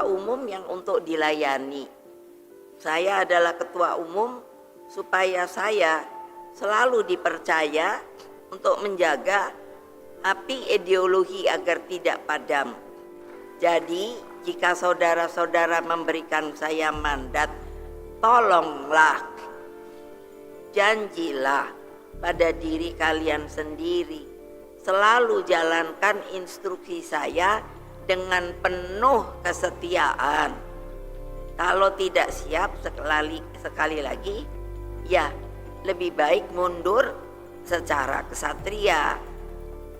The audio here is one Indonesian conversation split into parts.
umum yang untuk dilayani. Saya adalah ketua umum supaya saya selalu dipercaya untuk menjaga api ideologi agar tidak padam. Jadi, jika saudara-saudara memberikan saya mandat, tolonglah, janjilah pada diri kalian sendiri, selalu jalankan instruksi saya dengan penuh kesetiaan. Kalau tidak siap sekali lagi, ya lebih baik mundur secara kesatria.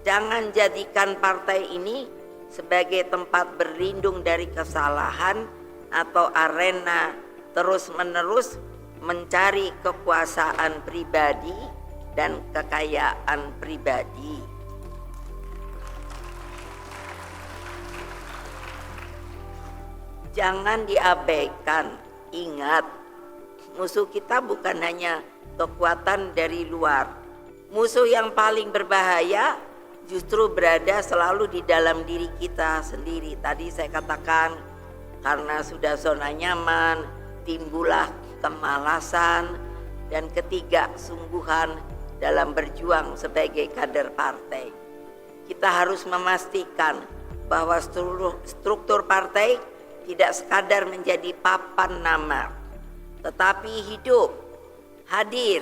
Jangan jadikan partai ini sebagai tempat berlindung dari kesalahan atau arena terus-menerus mencari kekuasaan pribadi dan kekayaan pribadi. Jangan diabaikan, ingat, musuh kita bukan hanya kekuatan dari luar. Musuh yang paling berbahaya justru berada selalu di dalam diri kita sendiri. Tadi saya katakan, karena sudah zona nyaman, timbullah kemalasan, dan ketidaksungguhan dalam berjuang sebagai kader partai. Kita harus memastikan bahwa struktur partai tidak sekadar menjadi papan nama, tetapi hidup, hadir,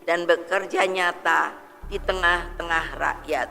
dan bekerja nyata di tengah-tengah rakyat.